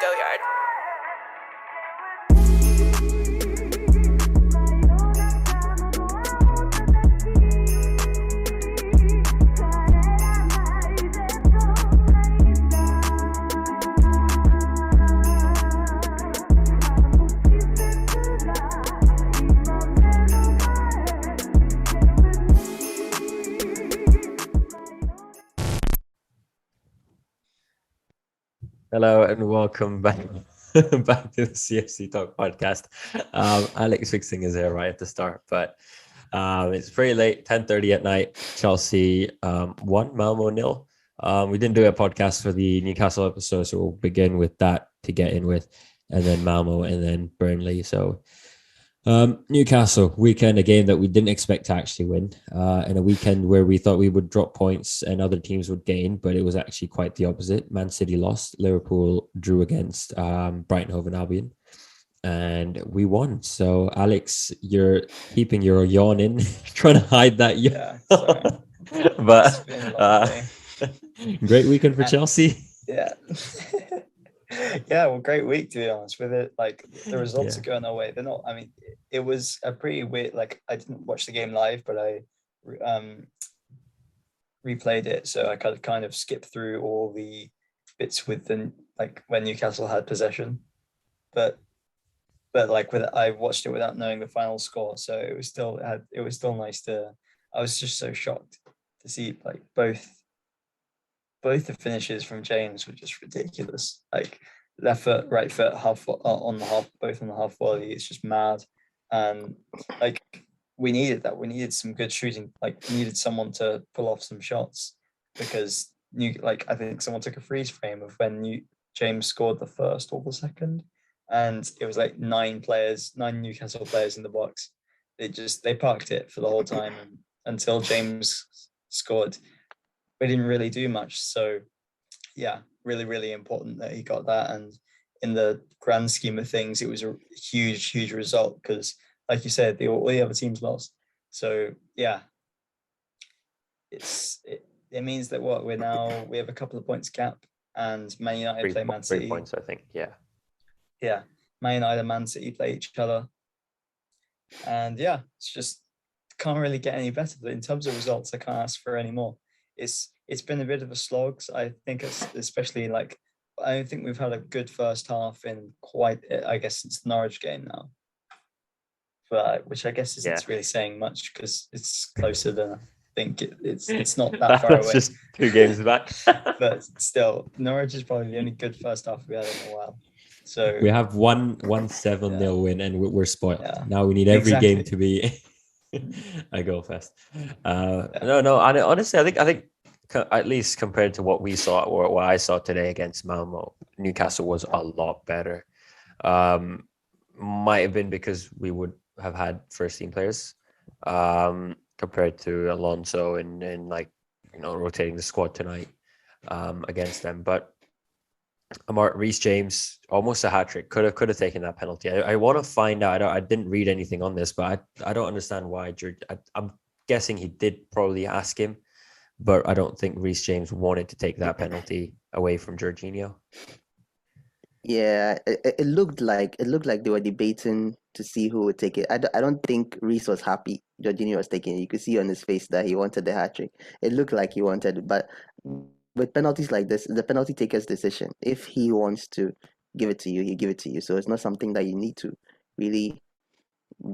go yard. Hello and welcome back back to the CFCTALK podcast. Alex fixing is here right at the start, but it's pretty late, 10:30 at night. Chelsea won, Malmo 0. We didn't do a podcast for the Newcastle episode, so we'll begin with that to get in with, and then Malmo and then Burnley. So Newcastle weekend, a game that we didn't expect to actually win, and a weekend where we thought we would drop points and other teams would gain, but it was actually quite the opposite. Man City lost, Liverpool drew against Brighton Hove and Albion, and we won. So Alex, you're keeping your yawn in, trying to hide that yawn. Yeah, sorry. But It's been a long day. great weekend for Chelsea. Yeah. Yeah, well, great week to be honest with it. Like the results are going our way. They're not. I mean, it was a pretty weird. Like I didn't watch the game live, but I replayed it, so I kind of skipped through all the bits with the like when Newcastle had possession, but like I watched it without knowing the final score, so it was still nice to. I was just so shocked to see like both the finishes from James were just ridiculous. Like left foot, right foot, half on the half, both on the half volley. It's just mad. And like we needed that. We needed some good shooting. Like we needed someone to pull off some shots because I think someone took a freeze frame of when James scored the first or the second, and it was like 9 Newcastle players in the box. They parked it for the whole time until James scored. We didn't really do much, so yeah, really, really important that he got that. And in the grand scheme of things, it was a huge result because, like you said, all the other teams lost. So yeah, it means that we have a couple of points gap, and Man United play Man City. 3 points, I think. Yeah, Man United and Man City play each other, and yeah, it's just can't really get any better. But in terms of results, I can't ask for any more. It's been a bit of a slog. So I think especially like I don't think we've had a good first half in quite, I guess, since the Norwich game now. But which I guess isn't really saying much because it's closer than I think it's not that far away. Just 2 games back. But still, Norwich is probably the only good first half we had in a while. So we have one 7-0 win and we're spoiled. Yeah. Now we need every game to be a goal fest. No. Honestly, I think at least compared to what we saw or what I saw today against Malmo, Newcastle was a lot better. Might have been because we would have had first team players compared to Alonso and like rotating the squad tonight against them. But Amart, Reece James, almost a hat trick. Could have taken that penalty. I want to find out. I didn't read anything on this, but I don't understand why. I'm guessing he did probably ask him, but I don't think Reece James wanted to take that penalty away from Jorginho. Yeah, it looked like they were debating to see who would take it. I don't think Reece was happy Jorginho was taking it. You could see on his face that he wanted the hat trick. It looked like he wanted it, but with penalties like this, the penalty taker's decision. If he wants to give it to you, he give it to you. So it's not something that you need to really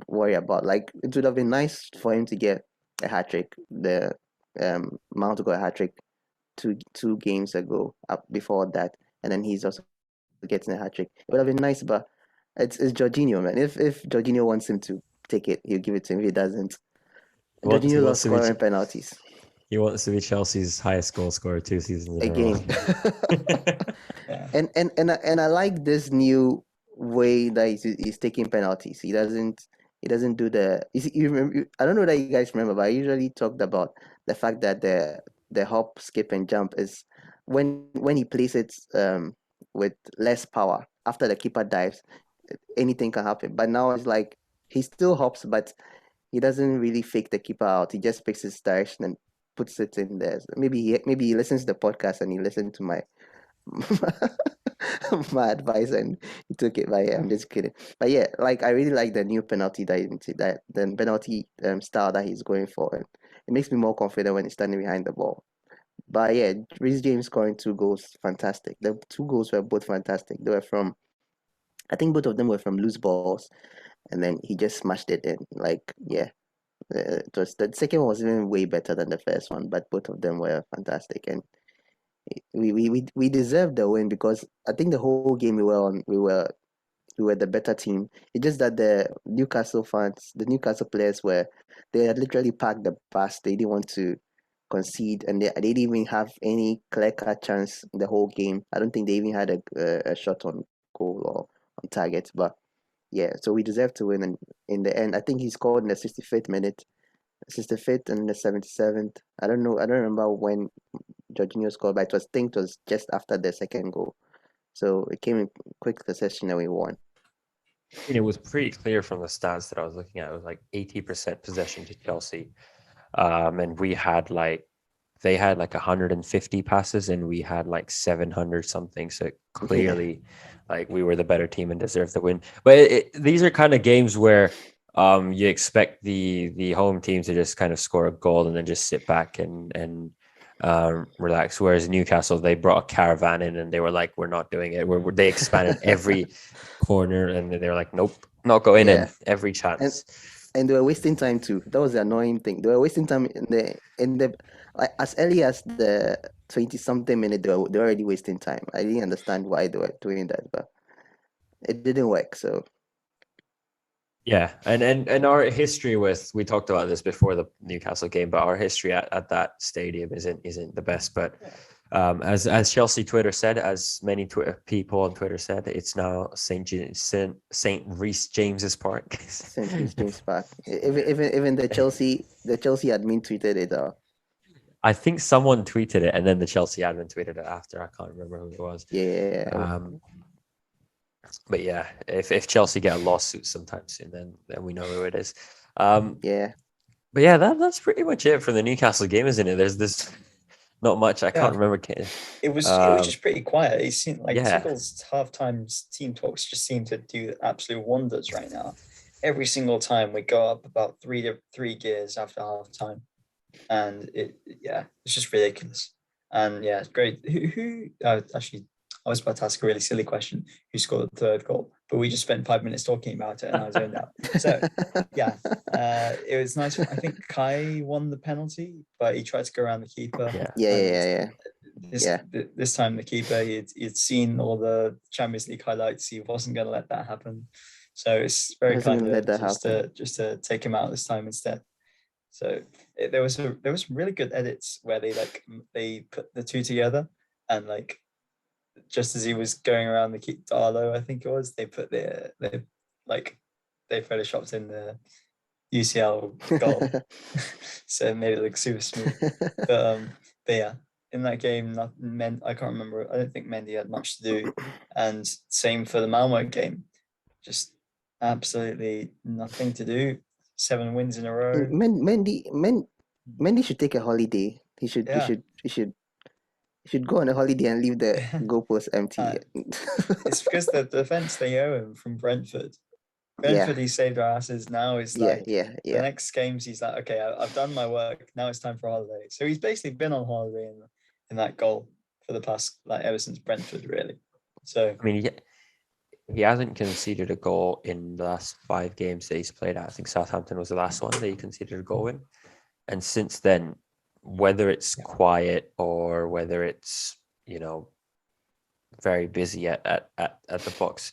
worry about. Like it would have been nice for him to get a hat trick. The Mount got a hat trick two games ago, up before that, and then he's also getting a hat trick. It would have been nice, but it's Jorginho, man. If Jorginho wants him to take it, he'll give it to him. If he doesn't, Jorginho loves scoring penalties. He wants to be Chelsea's highest goal scorer 2 seasons in a game. And I like this new way that he's taking penalties. He doesn't do the. You remember? I don't know that you guys remember, but I usually talked about the fact that the hop, skip, and jump is when he plays it with less power after the keeper dives, anything can happen. But now it's like he still hops, but he doesn't really fake the keeper out. He just picks his direction and puts it in there. Maybe he listens to the podcast and he listened to my my advice, and he took it. But yeah, I'm just kidding. But yeah, like I really like the new penalty that the penalty style that he's going for, and it makes me more confident when he's standing behind the ball. But yeah, Reece James scoring 2 goals, fantastic. The 2 goals were both fantastic. They were from, I think both of them were from loose balls, and then he just smashed it in. Like yeah, it was the second one was even way better than the first one, but both of them were fantastic, and we deserved the win because I think the whole game we were the better team. It's just that the Newcastle fans, the Newcastle players they had literally packed the bus. They didn't want to concede, and they didn't even have any clear cut chance the whole game. I don't think they even had a shot on goal or on target. But yeah, so we deserved to win. And in the end, I think he scored in the 65th minute, 65th and the 77th. I don't know. I don't remember when Jorginho scored, but I think it was just after the second goal. So it came in quick succession and we won. And it was pretty clear from the stats that I was looking at. It was like 80% possession to Chelsea. And they had like 150 passes and we had like 700 something. So clearly, like we were the better team and deserved the win. But these are kind of games where you expect the home team to just kind of score a goal and then just sit back and relax. Whereas Newcastle, they brought a caravan in and they were like, "We're not doing it." They expanded every corner and they were like, "Nope, not going in every chance." And they were wasting time too. That was the annoying thing. They were wasting time in the like, as early as the 20-something minute. They were already wasting time. I didn't understand why they were doing that, but it didn't work. So yeah, and our history we talked about this before the Newcastle game, but our history at that stadium isn't the best. But as Chelsea Twitter said, as many Twitter people on Twitter said, it's now Saint Reece James's Park. Saint Reece James Park. Even the Chelsea admin tweeted it. I think someone tweeted it, and then the Chelsea admin tweeted it after. I can't remember who it was. Yeah. But yeah, if Chelsea get a lawsuit sometime soon, then we know who it is. Yeah. But yeah, that's pretty much it for the Newcastle game, isn't it? There's this not much. I can't remember. It was just pretty quiet. It seemed like Tuchel's halftime team talks just seem to do absolute wonders right now. Every single time we go up about three gears after halftime, and it's just ridiculous. And yeah, it's great. Who actually? I was about to ask a really silly question. Who scored the third goal? But we just spent 5 minutes talking about it, and I was zoned out. So yeah, it was nice. I think Kai won the penalty, but he tried to go around the keeper. Yeah. This time the keeper, he'd seen all the Champions League highlights. He wasn't going to let that happen. So it's very kind of just to take him out this time instead. So there was some really good edits where they put the two together, and like just as he was going around the keep Darlow, I think it was, they put they photoshopped in the UCL goal. So it made it look super smooth. But yeah, in that game, I can't remember. I don't think Mendy had much to do. And same for the Malmo game. Just absolutely nothing to do. 7 wins in a row. Mendy should take a holiday. He should go on a holiday and leave the goalpost empty. It's because the defense they owe him from Brentford. He saved our asses. Now is like the next games he's like, okay, I've done my work. Now it's time for a holiday. So he's basically been on holiday in that goal for the past ever since Brentford, really. So I mean, he hasn't conceded a goal in the last 5 games that he's played at. I think Southampton was the last one that he conceded a goal in, and since then, whether it's quiet or whether it's very busy at the box,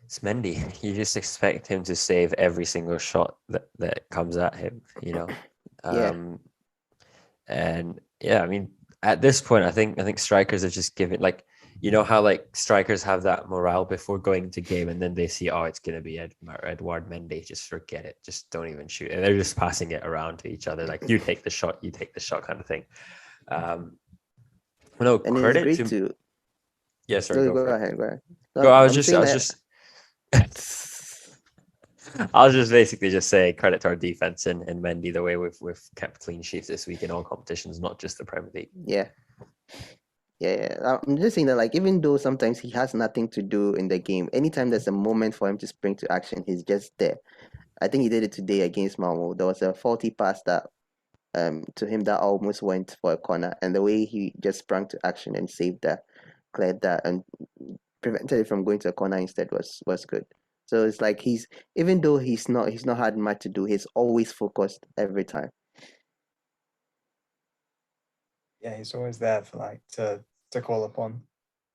it's Mendy. You just expect him to save every single shot that comes at him, and I mean, at this point, I think strikers are just given, like, how like strikers have that morale before going into game, and then they see, oh, it's gonna be Edouard Mendy, just forget it, just don't even shoot, and they're just passing it around to each other, like, you take the shot kind of thing. No, and credit to yeah, sorry, go ahead. No, I was just basically just saying credit to our defense and Mendy, the way we've kept clean sheets this week in all competitions, not just the Premier League. Yeah. Yeah. I'm just saying that, like, even though sometimes he has nothing to do in the game, anytime there's a moment for him to spring to action, he's just there. I think he did it today against Malmo. There was a faulty pass that to him that almost went for a corner, and the way he just sprang to action and saved that, cleared that, and prevented it from going to a corner instead was good. So it's like even though he's not had much to do, he's always focused every time. Yeah, he's always there for like to call upon.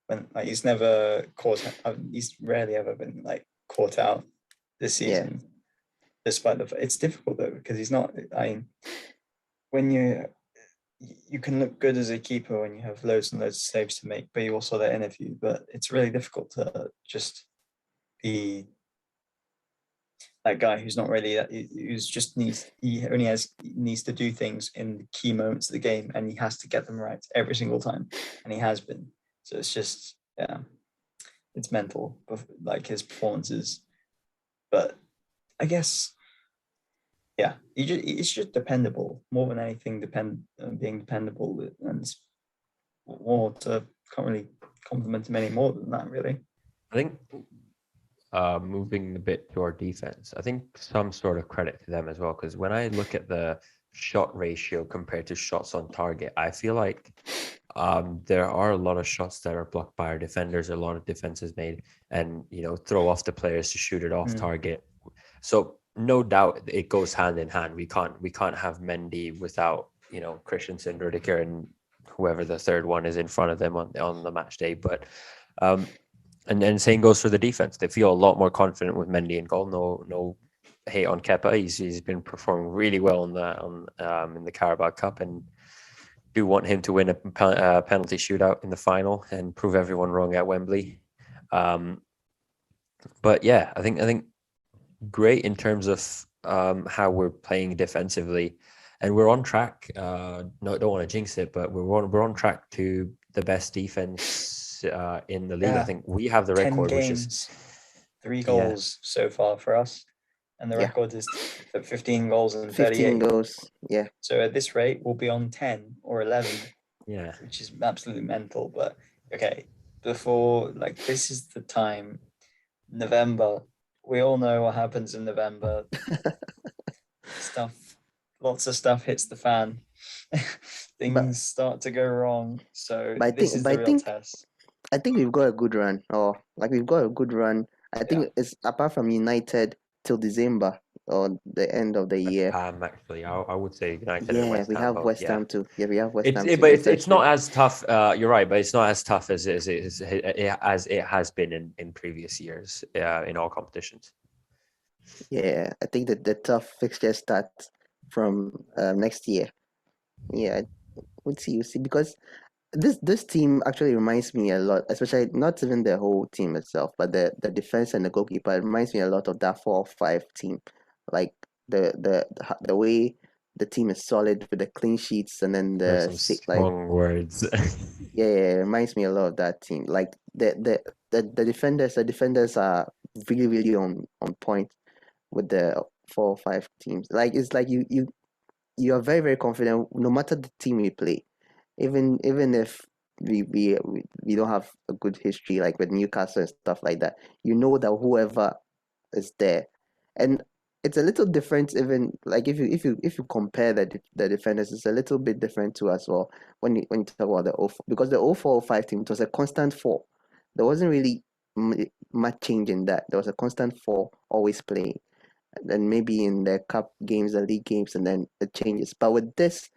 When like he's never caught, he's rarely ever been like caught out this season. Despite it's difficult though because he's not. I mean, when you can look good as a keeper when you have loads and loads of saves to make, but you also that interview. But it's really difficult to just be that guy who's not really who's just needs to do things in the key moments of the game, and he has to get them right every single time, and he has been. So it's just it's mental, like his performances. But I guess it's just dependable more than anything. Being dependable, and more to can't really compliment him any more than that. Really, I think moving a bit to our defense, I think some sort of credit to them as well, because when I look at the shot ratio compared to shots on target, I feel like there are a lot of shots that are blocked by our defenders, a lot of defenses made, and throw off the players to shoot it off target. So no doubt it goes hand in hand. We can't have Mendy without Christensen, Rudiger, and whoever the third one is in front of them on the match day. But and then same goes for the defense. They feel a lot more confident with Mendy in goal. No hate on Kepa. He's been performing really well in the Carabao Cup, and do want him to win a penalty shootout in the final and prove everyone wrong at Wembley. But yeah, I think great in terms of how we're playing defensively, and we're on track. No, don't want to jinx it, but we're on track to the best defense in the league. I think we have the 10 record, games, which is 3 goals so far for us, and the record is 15 goals and 15 38 goals. Yeah. So at this rate, we'll be on 10 or 11. Yeah, which is absolutely mental. But okay, before this is the time, November. We all know what happens in November. Lots of stuff hits the fan. Things start to go wrong. So this is the real test. I think we've got a good run, we've got a good run. I think it's apart from United till December or the end of the year. Actually, I would say United. Yeah, and West we Ham, have West Ham too. Yeah, we have West Ham too. But it's not as tough. You're right, but it's not as tough as it has been in previous years in all competitions. Yeah, I think that the tough fixtures start from next year. Yeah, we'll see, because this team actually reminds me a lot, especially not even the whole team itself, but the defense and the goalkeeper. It reminds me a lot of that 4-5 team, like the way the team is solid with the clean sheets, and then the strong words. Yeah, it reminds me a lot of that team. Like the defenders are really really on point with the 4-5 teams. Like it's like you are very very confident no matter the team we play, even if we don't have a good history like with Newcastle and stuff like that. You know that whoever is there, and it's a little different. Even like if you compare the defenders, it's a little bit different too as well when you talk about the 04, because the 04-05 team, it was a constant 4. There wasn't really much change in that. There was a constant 4 always playing, and then maybe in the cup games, the league games, and then it changes. But with this,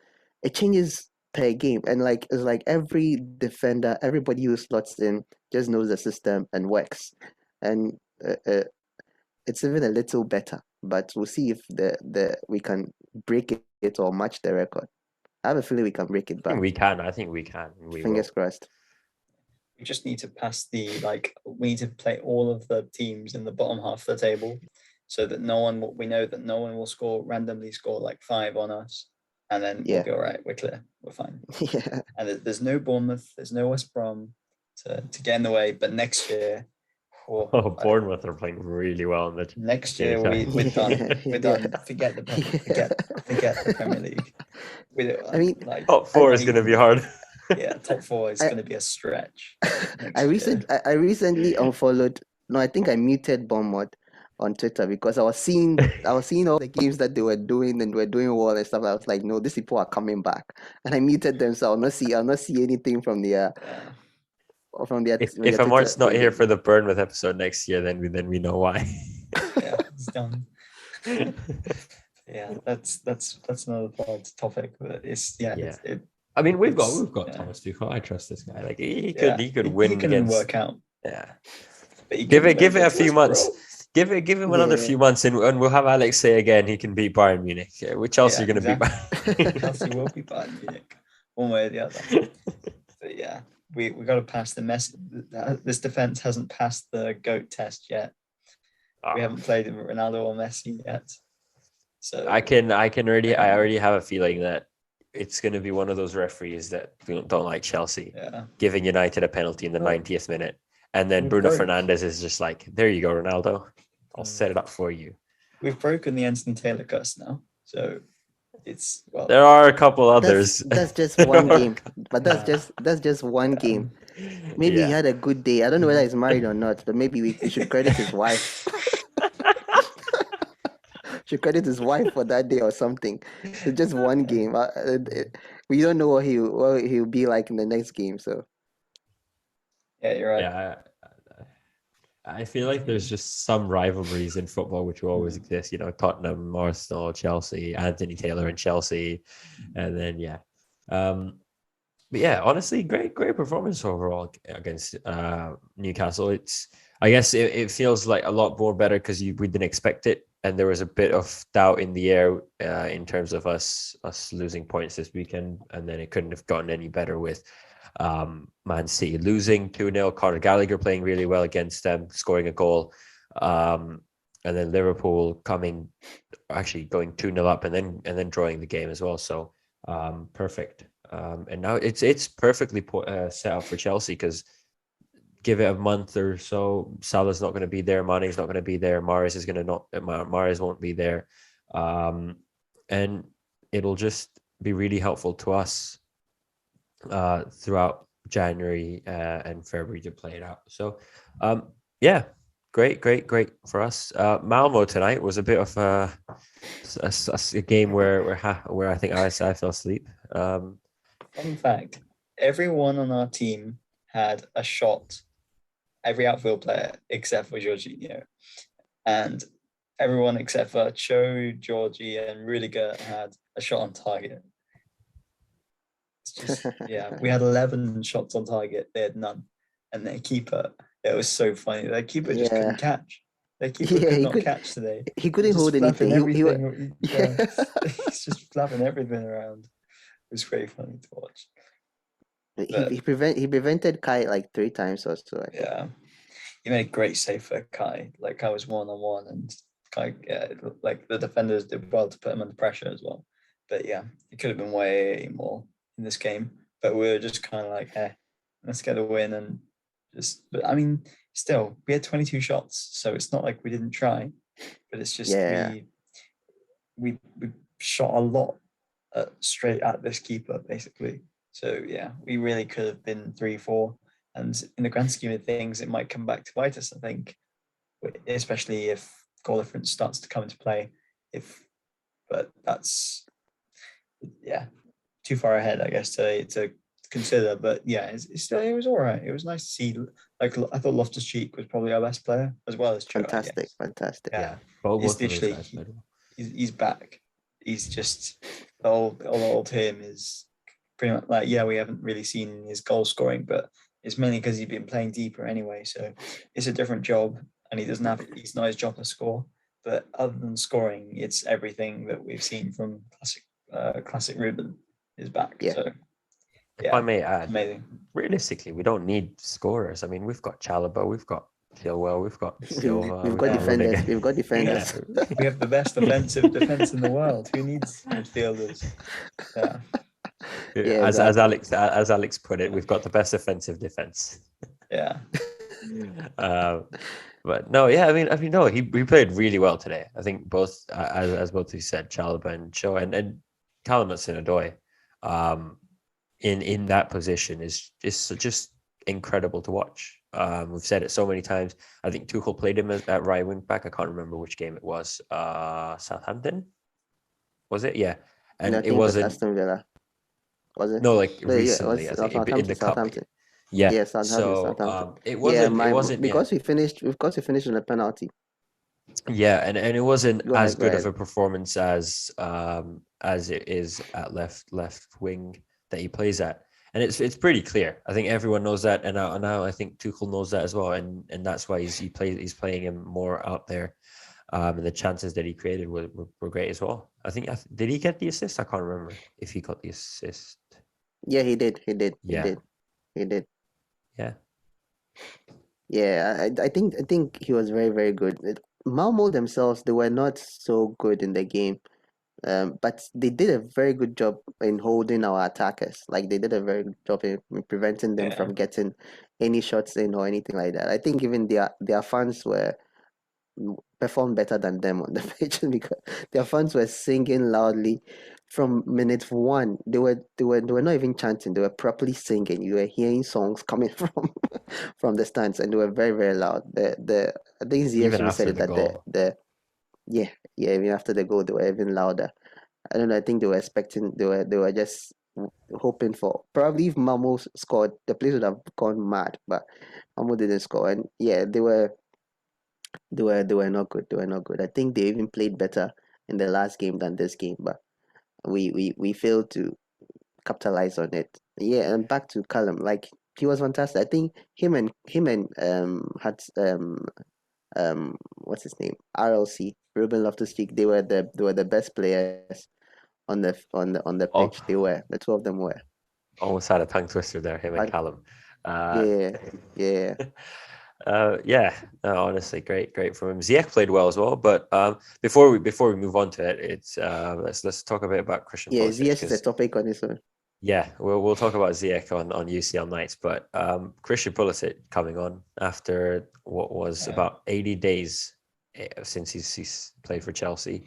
it changes per game, and it's like every defender, everybody who slots in just knows the system and works, and it's even a little better. But we'll see if we can break it or match the record. I have a feeling we can break it, but I think we can. Fingers crossed. We just need to pass we need to play all of the teams in the bottom half of the table, so that we know that no one will randomly score like 5 on us, and then we'll be all right. We're clear. We're fine. Yeah. And there's no Bournemouth, there's no West Brom to get in the way. But next year, Bournemouth are playing really well in the next year. We're done. We're done. Forget the Premier League. I mean, top 4 is going to be hard. Yeah, top 4 is going to be a stretch. I recently unfollowed. No, I think I muted Bournemouth on Twitter because I was seeing all the games that they were doing and were doing well and stuff. I was like, no, these people are coming back, and I muted them, so I'll not see anything from their If Twitter Amart's not here page. for the Bournemouth episode next year, then we know why. Yeah, it's done. Yeah, that's another topic, but it's I mean, we've got Thomas Tuchel. I trust this guy. Like he could win he can against. work out. Yeah, but give it a few months. Give him another few months, and we'll have Alex say again he can beat Bayern Munich. Which Chelsea are going to beat Bayern. Chelsea will beat Bayern Munich, one way or the other. But yeah, we got to pass the mess. This defense hasn't passed the GOAT test yet. We haven't played Ronaldo or Messi yet. So I already have a feeling that it's going to be one of those referees that don't like Chelsea, giving United a penalty in the 90th minute. And then Bruno Fernandes is just like, there you go, Ronaldo. I'll set it up for you. We've broken the Anthony Taylor curse now. So it's, well. There are a couple others. That's just one game. But that's just one game. Maybe he had a good day. I don't know whether he's married or not, but maybe we should credit his wife. Should credit his wife for that day or something. It's just one game. We don't know what he'll be like in the next game. So yeah, you're right. Yeah, I feel like there's just some rivalries in football which will always exist. You know, Tottenham, Arsenal, Chelsea, Anthony Taylor and Chelsea, and then but yeah, honestly, great performance overall against Newcastle. I guess it feels like a lot more better because we didn't expect it, and there was a bit of doubt in the air in terms of us losing points this weekend, and then it couldn't have gotten any better with Man City losing 2-0, Conor Gallagher playing really well against them, scoring a goal, and then Liverpool going 2-0 up and then drawing the game as well. So perfect. And now it's perfectly set up for Chelsea because give it a month or so, Salah's not going to be there, Mane's not going to be there, Mahrez won't be there, and it'll just be really helpful to us throughout January and February to play it out. So great for us. Malmo tonight was a bit of a game where I think I fell asleep. Fun fact, everyone on our team had a shot, every outfield player except for Jorginho, and everyone except for Cho, Georgie and Rudiger had a shot on target. It's just, we had 11 shots on target, they had none, and their keeper, it was so funny, their keeper just couldn't catch. Their keeper could not catch today. He couldn't hold anything. He's just flapping everything around. It was very funny to watch. He prevented Kai like 3 times or so. Yeah, he made a great save for Kai. Like Kai was 1-on-1, and Kai, like the defenders did well to put him under pressure as well. But yeah, it could have been way more in this game. But we were just kind of like, let's get a win and just. But I mean, still, we had 22 shots, so it's not like we didn't try. But it's just we shot a lot straight at this keeper basically. So yeah, we really could have been 3-4, and in the grand scheme of things, it might come back to bite us, I think, especially if goal difference starts to come into play. But that's too far ahead, I guess, to consider. But yeah, it was all right. It was nice to see. Like I thought Loftus-Cheek was probably our best player as well as Cho. Fantastic. Yeah, both he's back. He's just the old him is pretty much like, we haven't really seen his goal scoring, but it's mainly because he's been playing deeper anyway. So it's a different job, and it's not his job to score. But other than scoring, it's everything that we've seen from classic Ruben is back. Yeah. So if I may add, amazing. Realistically, we don't need scorers. I mean, we've got Chalobah, we've got Chilwell, we've got Silva, we've got defenders. We've got defenders. Yeah. We have the best offensive defense in the world. Who needs midfielders? Yeah. As Alex put it, we've got the best offensive defense. Yeah. But no, I mean, no, he played really well today. I think both, as both of you said, Chalobah and Cho and Callum Hudson-Odoi. in that position is just incredible to watch. We've said it so many times. I think Tuchel played him at right wing back. I can't remember which game it was. Southampton, was it? Yeah, And I and it think it was wasn't. Aston Villa. Was it? No, like No, yeah, it recently, was I think in the Southampton. cup. Southampton. Yeah. Yeah, Southampton. So Southampton. it Yeah, wasn't. It wasn't. Yeah. because we finished on a penalty. Yeah, and it wasn't Go as ahead, go good of ahead. a performance as it is at left wing that he plays at, and it's pretty clear. I think everyone knows that, and now I think Tuchel knows that as well, and that's why he's playing him more out there, and the chances that he created were great as well. I think did he get the assist? I can't remember if he got the assist. Yeah, he did. He did. He Yeah, did. He did. yeah, Yeah, I think he was very, very good. Malmo themselves, they were not so good in the game. But they did a very good job in holding our attackers. Like they did a very good job in preventing them Yeah. from getting any shots in or anything like that. I think even their fans were performed better than them on the pitch because their fans were singing loudly from minute one. They were not even chanting, they were properly singing. You were hearing songs coming from the stands, and they were very, very loud. The I think Ziyech even even said after it the that goal. yeah, yeah, even after the goal they were even louder. I don't know. I think they were expecting. They were just hoping for. Probably if Mamo scored, the place would have gone mad. But Mamo didn't score, and yeah, they were not good. They were not good. I think they even played better in the last game than this game, but we failed to capitalize on it. Yeah, and back to Callum. Like he was fantastic. I think him and had what's his name, RLC, Ruben Loftus-Cheek. They were the best players on the Oh, pitch. The two of them were. almost had a tongue twister there, him and Like, Callum. Uh, yeah, yeah, yeah, no, honestly, great from him. Ziyech played well as well, but before we move on to it, it's let's talk a bit about Christian yeah. Pulisic ZS is a because topic on his own. yeah, we'll talk about Ziyech on UCL nights, but Christian Pulisic coming on after what was Yeah. about 80 days since he's played for Chelsea.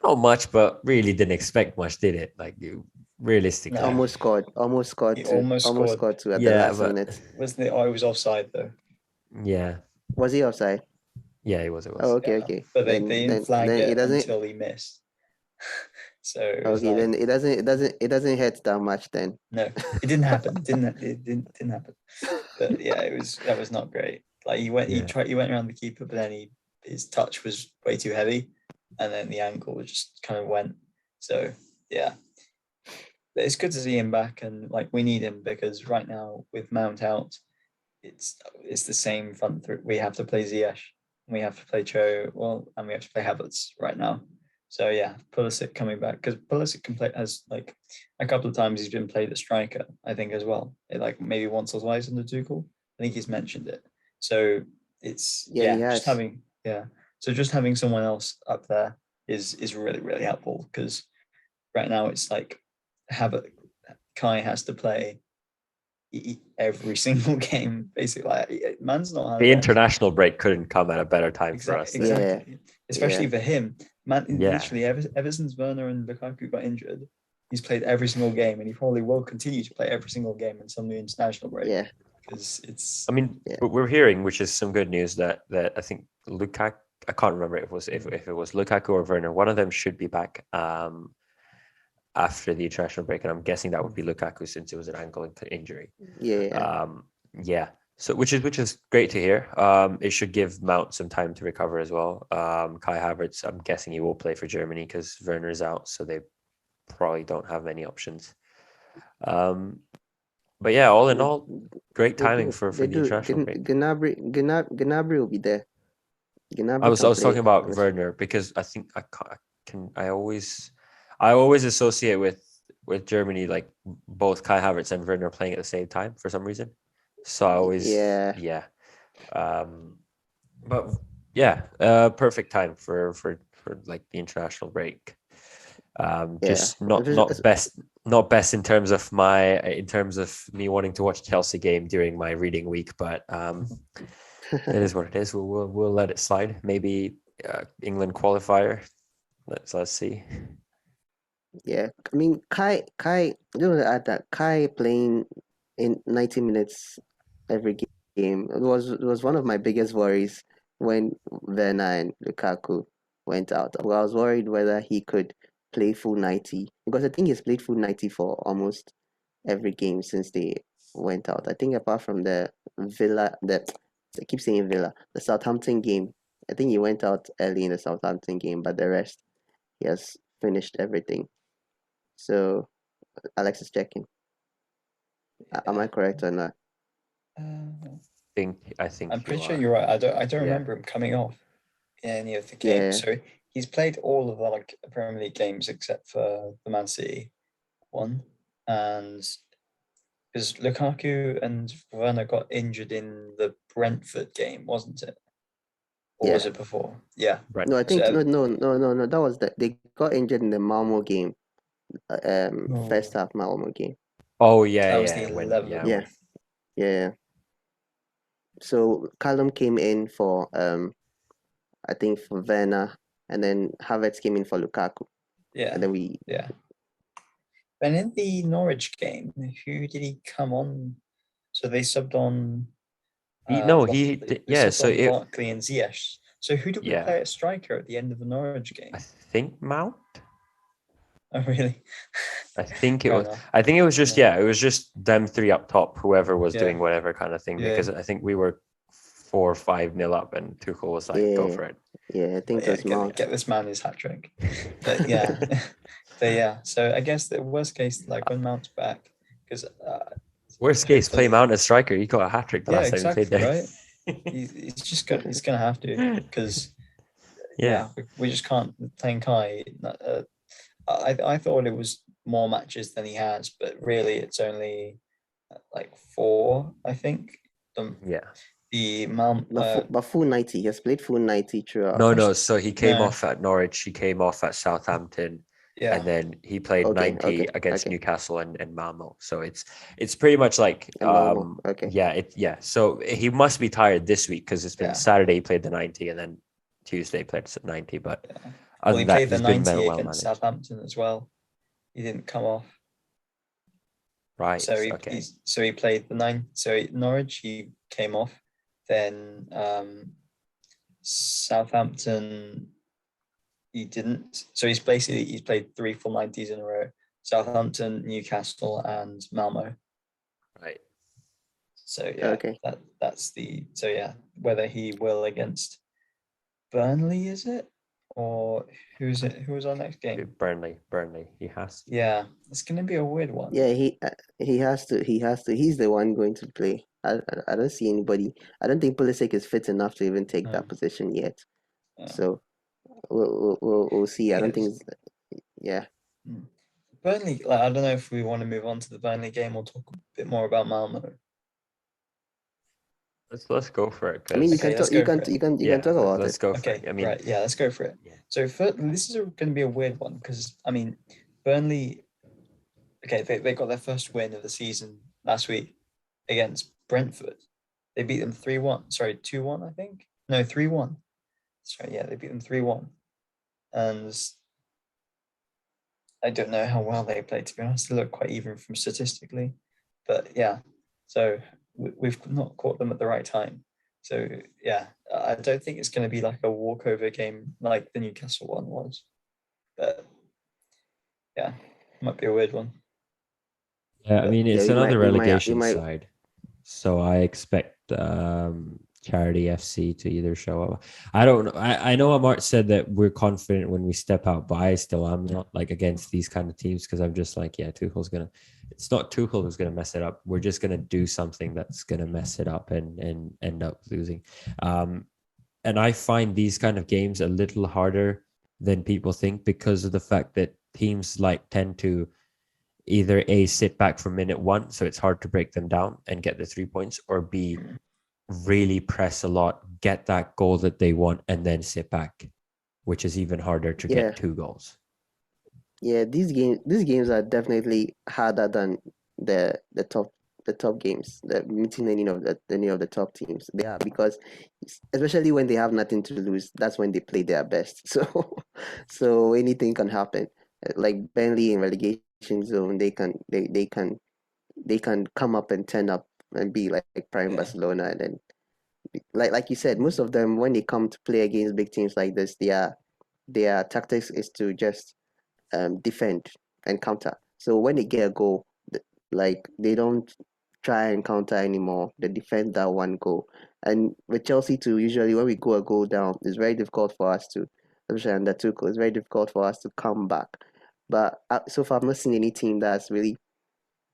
Not much, but really didn't expect much, did it? Like realistically, No. Almost scored. Almost scored He two. almost Almost scored. scored two at the yeah, last but minute. Wasn't it? Oh, he was offside though. yeah, Was he offside? yeah, it was. It Oh, was. okay, Yeah. okay. But they Then didn't then flag then it it doesn't. until he missed. So it was Okay, like, then it doesn't hurt that much then. no, it didn't happen. It didn't happen. But yeah, that was not great. Like he Yeah. went around the keeper, but then his touch was way too heavy, and then the ankle was just kind of went. So yeah, but it's good to see him back, and like we need him because right now with Mount out, it's the same front three. We have to play Ziyech, we have to play Cho, and we have to play Havertz right now. So yeah, Pulisic coming back because Pulisic can play as like a couple of times he's been played as striker, I think as well. Like maybe once or twice under Tuchel. I think he's mentioned it. So it's Yeah, he just has. having someone else up there is really, really helpful because right now it's like Kai has to play every single game basically. Like, man's not had The a rest. international break couldn't come at a better time for us. Exactly, Than, exactly. Especially Yeah. for him, man. Yeah. Literally, ever since Werner and Lukaku got injured, he's played every single game, and he probably will continue to play every single game until the international break. Yeah. Because it's. I mean, Yeah. we're hearing, which is some good news, that I think Lukaku. I can't remember if it was Lukaku or Werner. One of them should be back after the international break, and I'm guessing that would be Lukaku since it was an ankle injury. Yeah. Yeah. So which is great to hear. It should give Mount some time to recover as well. Kai Havertz, I'm guessing he will play for Germany because Werner is out, so they probably don't have many options. But yeah, all in all, great They timing do. for They the do. international break. Gnabry will be there. I Gnabry was can talking play. about Werner because I think I always associate with Germany like both Kai Havertz and Werner playing at the same time for some reason. So I always Yeah. But yeah, perfect time for like the international break. Just not best in terms of me wanting to watch Chelsea game during my reading week, but it is what it is. We'll let it slide. Maybe England qualifier. Let's see. Yeah, I mean Kai. You know add that Kai playing in 90 minutes every game. It was one of my biggest worries when Werner and Lukaku went out. Well, I was worried whether he could play full 90 because I think he's played full 90 for almost every game since they went out. I think apart from the Villa, I keep saying Villa, the Southampton game. I think he went out early in the Southampton game, but the rest he has finished everything. So Alex is checking. Am I correct or not? I think I'm you pretty sure are. you're right. I don't Yeah. remember him coming off in any of the Yeah. games. So he's played all of the like Premier League games except for the Man City one, and because Lukaku and Werner got injured in the Brentford game, wasn't it? Or was Yeah. it before? Yeah. Right. No, I think So- no. That was they got injured in the Malmo game. First Oh. half Malmo game. Oh yeah, That was yeah. the When 11th. yeah, Yeah. Yeah. So Callum came in for I think for Werner, and then Havertz came in for Lukaku, Yeah. and then we Yeah. And in the Norwich game, who did he come on? So they subbed on. yeah. So it Barkley and Ziyech. So who did we Yeah. play at striker at the end of the Norwich game? I think Mount. Oh, really? I think it Fair was. enough. I think it was just Yeah. It was just them three up top, whoever was Yeah. doing whatever kind of thing. Yeah. Because I think we were 4-5-0 up, and Tuchel was like, "Go Yeah. for it." I think Yeah, it was Mount. get this man his hat trick. But yeah, but yeah. So I guess the worst case, like when Mount's back, because Worst case, play Mount as striker. He got a hat trick the Yeah, last time exactly, he played there. right? He's just gonna have to because Yeah. we just can't playing Kai. I thought it was more matches than he has, but really it's only like 4, I think. Yeah. The Mount. But full 90. He has played full 90 throughout. No. So he came No. off at Norwich. He came off at Southampton. Yeah. And then he played Okay, 90 okay, against okay. Newcastle and Malmo. So it's pretty much like And Malmo, okay. Yeah. So he must be tired this week because it's been Yeah. Saturday he played the 90 and then Tuesday played 90. But Yeah. other Well, he than that, played the he's been 90 well against managed. Southampton as well. He didn't come off. Right. So okay. he played the 9. So Norwich he came off. Then Southampton he didn't. So he's played 3 full 90s in a row. Southampton, Newcastle, and Malmo. Right. So yeah, Okay. that's the whether he will against Burnley, is it? Or who's it? Who was our next game? Burnley. He has to. Yeah, it's gonna be a weird one. Yeah, he has to. He's the one going to play. I don't see anybody. I don't think Pulisic is fit enough to even take that position yet. Yeah. So we'll see. I don't think. Yeah. Burnley. Like, I don't know if we want to move on to the Burnley game or talk a bit more about Malmo. Let's go for it. I mean, you Okay, can let's talk. You go can for it. you can you Yeah, can talk about let's it. go for Okay, it. I mean, right. Yeah, let's go for it. Yeah. So this is going to be a weird one because I mean, Burnley. Okay, they got their first win of the season last week against Brentford. They beat them 3-1. Sorry, 2-1, I think. No, 3-1. Sorry, yeah, they beat them 3-1. And I don't know how well they played, to be honest. They look quite even from statistically. But yeah, so we've not caught them at the right time. So yeah, I don't think it's going to be like a walkover game like the Newcastle one was. But yeah, might be a weird one. Yeah, I mean it's Yeah, another we might- relegation side, so I expect Charity FC to either show up. I don't know. I know Amart said that we're confident when we step out, but I still am not like against these kind of teams because I'm just like, yeah, it's not Tuchel who's gonna mess it up. We're just gonna do something that's gonna mess it up and end up losing. And I find these kind of games a little harder than people think because of the fact that teams like tend to either A, sit back from minute 1, so it's hard to break them down and get the 3 points, or B, really press a lot, get that goal that they want, and then sit back, which is even harder to get 2 goals. Yeah, these games are definitely harder than the top games, the meeting any of the top teams. They are because especially when they have nothing to lose, that's when they play their best. So anything can happen. Like Burnley in relegation zone, they can come up and turn up and be like prime Yeah. Barcelona, and then like you said, most of them when they come to play against big teams like this, their tactics is to just defend and counter. So when they get a goal, like they don't try and counter anymore. They defend that one goal. And with Chelsea too, usually when we go a goal down, it's very difficult for us to, especially under Tuchel, it's very difficult for us to come back. But so far, I've not seen any team that's really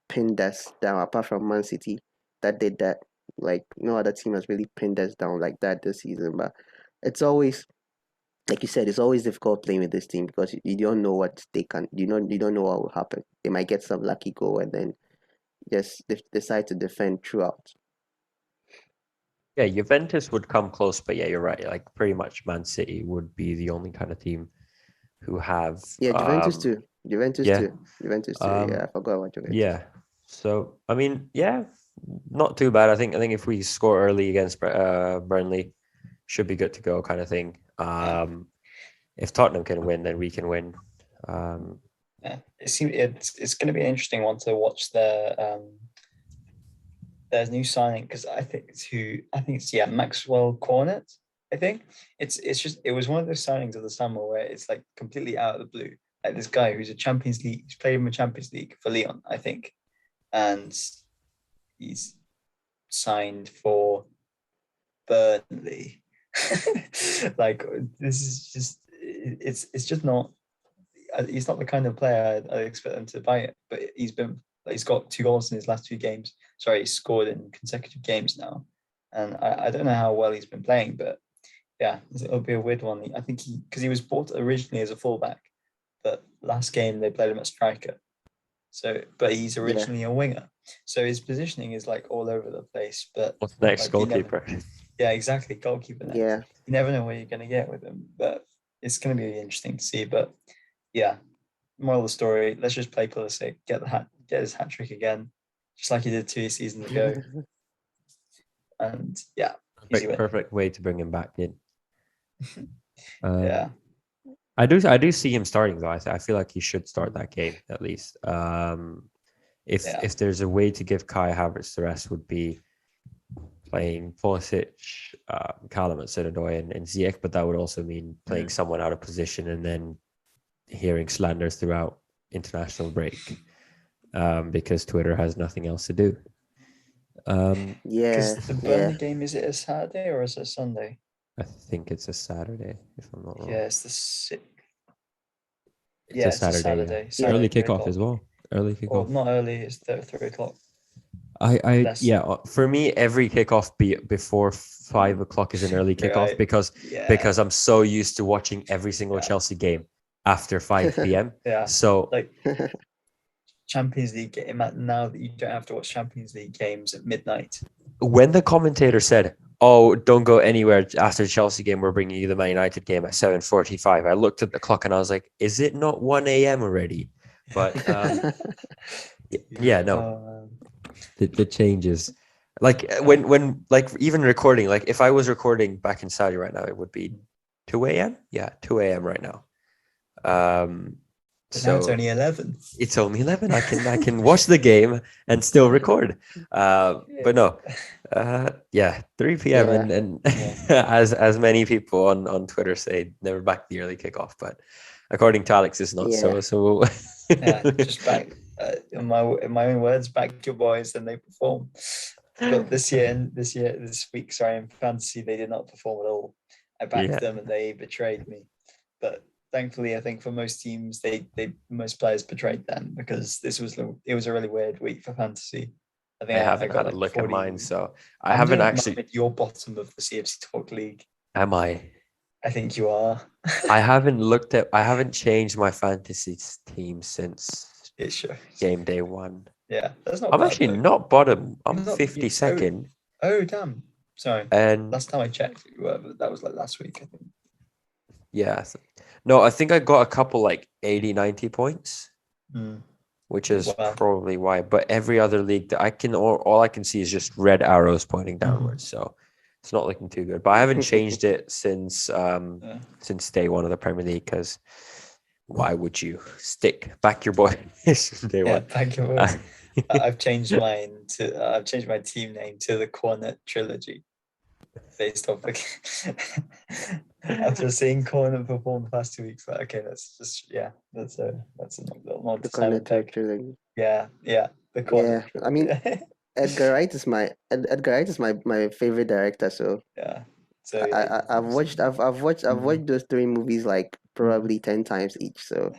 pinned us down apart from Man City that did that. Like no other team has really pinned us down like that this season. But it's always like you said, it's always difficult playing with this team because you don't know what they can. You don't know what will happen. They might get some lucky goal and then just decide to defend throughout. Yeah, Juventus would come close, but yeah, you're right. Like pretty much Man City would be the only kind of team who have Yeah, Juventus too. Juventus yeah. too. Juventus too. Yeah, I forgot about Juventus. Yeah. So I mean, yeah, not too bad. I think if we score early against Burnley, should be good to go, kind of thing. If Tottenham can win, then we can win. Yeah, it's going to be an interesting one to watch their new signing, because I think it's Maxwell Cornet. I think it was one of those signings of the summer where it's like completely out of the blue. Like this guy who's he's played in the Champions League for Lyon, I think, and he's signed for Burnley. Like this is just it's just not. He's not the kind of player I expect them to buy it, but he's got 2 goals in his last 2 games. Sorry, he's scored in consecutive games now, and I don't know how well he's been playing, but yeah, it'll be a weird one. I think because he was bought originally as a fullback, but last game they played him at striker. So, but he's originally a winger, so his positioning is like all over the place. But What's next, like, goalkeeper? Yeah, exactly, goalkeeper next. Yeah. You never know what you're going to get with him, but it's going to be interesting to see. But yeah, moral of the story: let's just play Pulisic, get his hat trick again, just like he did 2 seasons ago. And yeah, perfect way to bring him back in. Yeah, I do see him starting though. I feel like he should start that game at least. If there's a way to give Kai Havertz the rest, would be playing Pulisic, Callum Hudson-Odoi and Ziyech, but that would also mean playing someone out of position and then hearing slanders throughout international break, because Twitter has nothing else to do. Because the Burnley game, is it a Saturday or is it a Sunday? I think it's a Saturday, if I'm not wrong. Yeah, it's the 6th. It's a Saturday. Saturday. Early kickoff as well. Early kickoff. Well, not early. It's 3 o'clock. For me, every kickoff before 5 o'clock is an early kickoff, Right. because I'm so used to watching every single Chelsea game after 5 p.m. Yeah. So like Champions League game, now that you don't have to watch Champions League games at midnight. When the commentator said, "Oh, don't go anywhere after the Chelsea game, we're bringing you the Man United game at 7:45," I looked at the clock and I was like, "Is it not 1 a.m. already?" But the changes, like when like even recording, like if I was recording back in Saudi right now, it would be 2 a.m. Yeah, 2 a.m. right now. So now it's only 11. It's only 11. I can watch the game and still record. But no, 3 p.m. and as many people on Twitter say, never back the early kickoff. But according to Alex, it's not so. So just back in my own words, back your boys and they perform. But this week, sorry, in fantasy, they did not perform at all. I backed them and they betrayed me. But thankfully, I think for most teams, most players betrayed them, because it was a really weird week for fantasy. I think I haven't had a look at mine, so I haven't actually. You're bottom of the CFCTALK league. Am I? I think you are. I haven't changed my fantasy team since game day 1. Yeah, that's not. I'm actually not bottom. I'm 52nd. Oh damn! Sorry. And last time I checked, you were, but that was like last week, I think. Yeah. No, I think I got a couple like 80, 90 points, which is probably why. But every other league that all I can see is just red arrows pointing downwards. So it's not looking too good. But I haven't changed it since day 1 of the Premier League, because why would you back your boy? Day Yeah, one. thank you. I've changed my team name to the Cornet Trilogy, based off after seeing Cornet perform the past 2 weeks. Like, okay, that's a little nod The to Simon Cornet Pegg. trilogy. Yeah, the Yeah, Cornet I mean, Trilogy. Edgar Wright is my favorite director. So Yeah. So yeah, I've watched those three movies like probably 10 times each. So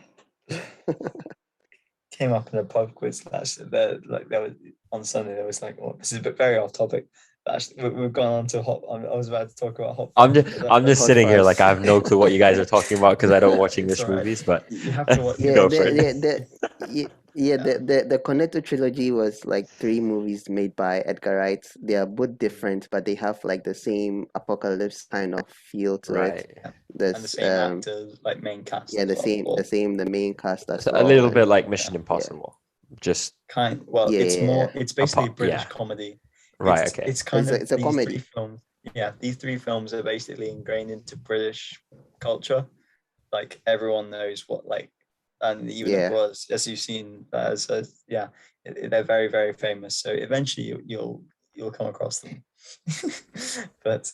came up in a pub quiz last there was on Sunday. There was like, oh, this is a bit very off topic. But actually, we've gone on to hot. I was about to talk about hot. I'm just Hot sitting here Fuzz. like I have no clue what you guys are talking about because I don't watch It's English all right. movies. But You have to watch. You go for it. The Cornetto trilogy was like three movies made by Edgar Wright. They are both different, but they have like the same apocalypse kind of feel to it. right, And the There's same actors, like main cast. yeah, as well, the main cast as so well. a little and- bit like Mission Impossible, just Well, Yeah, it's yeah, more. yeah. It's basically a Apart- British yeah. comedy. right. It's, Okay, It's kind of It's a these comedy. three films. Yeah, these three films are basically ingrained into British culture. Like everyone knows what and even Yeah. abroad, as you've seen, they're very, very famous. So eventually you'll come across them. But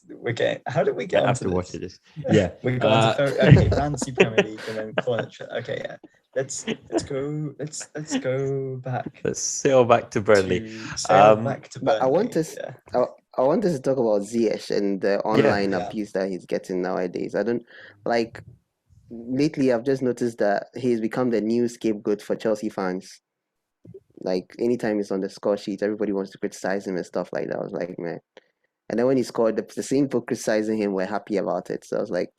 how did we get I have onto to this? watch it. Yeah, We got into Fantasy Premier League and then Cornet. Okay, yeah. Let's go back. Let's sail back to Burnley. Back to But Burnley. I want us to talk about Ziyech and the online Yeah. abuse that he's getting nowadays. I don't like lately I've just noticed that he's become the new scapegoat for Chelsea fans. Like anytime he's on the score sheet, everybody wants to criticize him and stuff like that. I was like, man. And then when he scored, the same people criticizing him were happy about it. So I was like,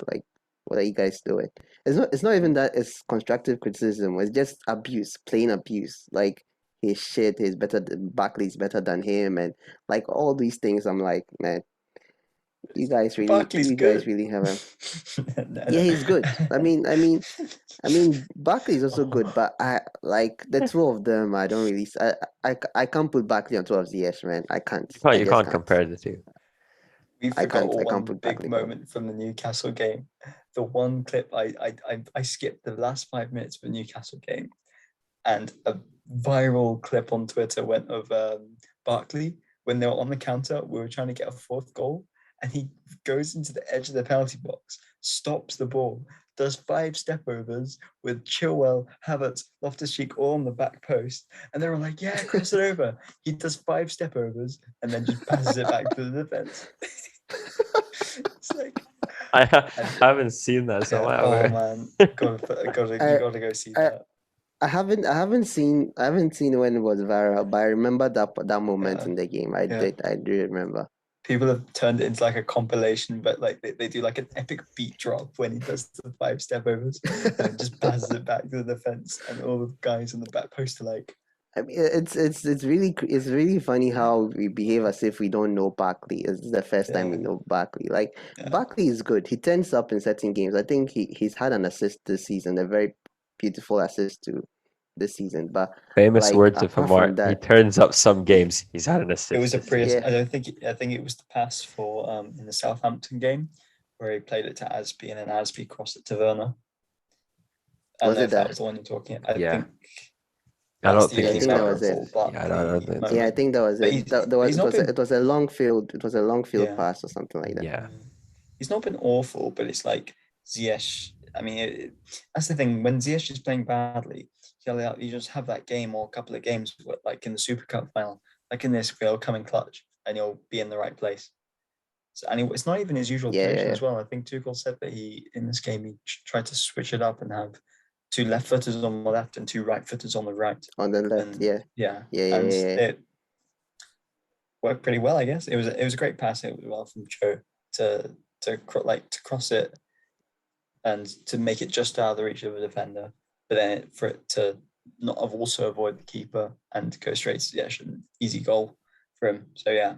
what are you guys doing? It's not even that it's constructive criticism. It's just abuse, plain abuse. Like he's shit. He's better. Barkley's better than him, and like all these things. I'm like, man, you guys really have a. Yeah, he's good. I mean, Barkley is also good, but I like the two of them. I don't really. I can't put Barkley on top of Ziyech, man. I can't. I you just can't compare the two. We I forgot can't one put big Barkley moment from the Newcastle game. The one clip I skipped the last 5 minutes of the Newcastle game, and a viral clip on Twitter went of Barkley when they were on the counter. We were trying to get a fourth goal, and he goes into the edge of the penalty box, stops the ball, does 5 step overs with Chilwell, Havertz, Loftus-Cheek all on the back post, and they were like, "Yeah, cross it over." He does 5 step overs and then just passes it back to the defense. It's like I haven't seen that. So oh man, you gotta go see that. I haven't seen when it was viral, but I remember that moment Yeah. in the game. I do remember. People have turned it into like a compilation, but like they do like an epic beat drop when he does the 5 step overs and just passes it back to the defense, and all the guys on the back post are like, I mean, it's really funny how we behave as if we don't know Barkley. It's the first time we know Barkley. Like Barkley is good. He turns up in certain games. I think he's had an assist this season, a very beautiful assist to this season. But famous like, words of apart from Amart. that- He turns up some games. He's had an assist. it was a this season. pre. I think it was the pass for in the Southampton game where he played it to Aspi and then Aspi crossed it to Werner. I don't know if that was the one you're talking about. I don't think I think that was it. Yeah, I don't think so. Yeah, I think that was it. It was a long field. It was a long field pass or something like that. Yeah. He's not been awful, but it's like Ziyech. I mean, that's the thing. When Ziyech is playing badly, you just have that game or a couple of games, like in the Super Cup final, like in this, he'll come in clutch and he'll be in the right place. So, and it's not even his usual position as well. I think Tuchel said that in this game he tried to switch it up and have 2 left footers on the left and 2 right footers on the right. On the left, and, it worked pretty well, I guess. It was a great pass. It was well from Joe to cross it and to make it just out of the reach of a defender, but then for it to not have also avoid the keeper and go straight to Ziyech, an easy goal for him. So yeah,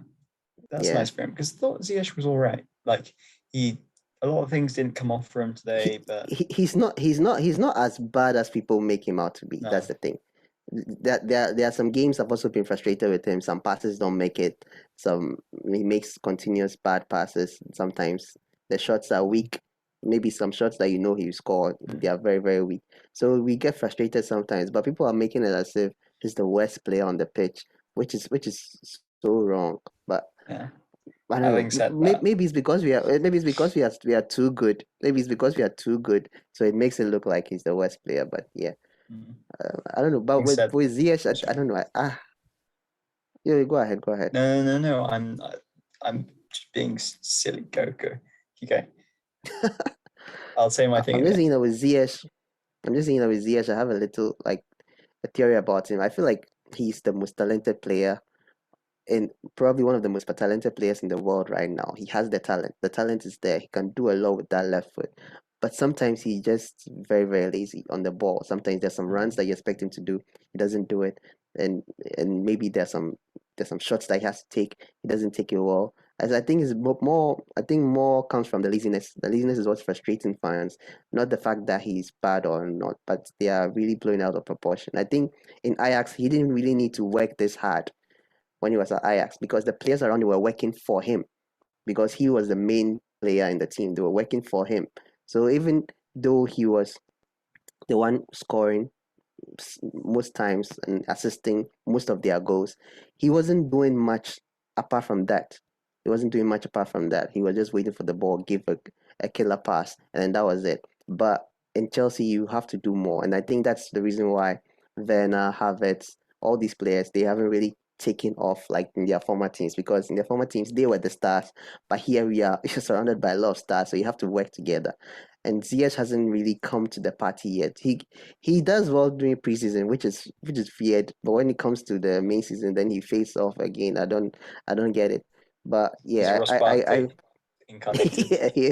that's nice for him because I thought Ziyech was all right. Like a lot of things didn't come off for him today, but he's not as bad as people make him out to be. No. That's the thing. There are some games I've also been frustrated with him. Some passes don't make it. He makes continuous bad passes. Sometimes the shots are weak. maybe some shots that he will score, they are very, very weak. So we get frustrated sometimes, but people are making it as if he's the worst player on the pitch, which is so wrong. But Yeah. I don't Having know. said that, Maybe it's because we are too good. Maybe it's because we are too good, so it makes it look like he's the worst player. But yeah, mm, I don't know. But having said, with Ziyech, I sorry. don't know. Yeah, go ahead, go ahead. No. I'm just being silly. Go. Okay. I'll say my thing I'm just again. saying that with Ziyech. I'm just saying that with Ziyech, I have a little like a theory about him. I feel like he's the most talented player and probably one of the most talented players in the world right now. He has the talent. The talent is there. He can do a lot with that left foot. But sometimes he's just very, very lazy on the ball. Sometimes there's some runs that you expect him to do. He doesn't do it. And maybe there's some shots that he has to take. He doesn't take it well. As I think is more I think more comes from the laziness. The laziness is what's frustrating fans, not the fact that he's bad or not, but they are really blowing out of proportion. I think in Ajax he didn't really need to work this hard when he was at Ajax because the players around him were working for him because he was the main player in the team. They were working for him. So even though he was the one scoring most times and assisting most of their goals, he wasn't doing much apart from that. He wasn't doing much apart from that. He was just waiting for the ball, give a killer pass, and then that was it. But in Chelsea, you have to do more. And I think that's the reason why Werner, Havertz, all these players, they haven't really taken off like in their former teams because in their former teams, they were the stars. But here we are surrounded by a lot of stars, so you have to work together. And Ziyech hasn't really come to the party yet. He does well during preseason, which is weird. But when it comes to the main season, then he fades off again. I don't get it. But He's yeah, Ross I Barkley incarnated. yeah, yeah.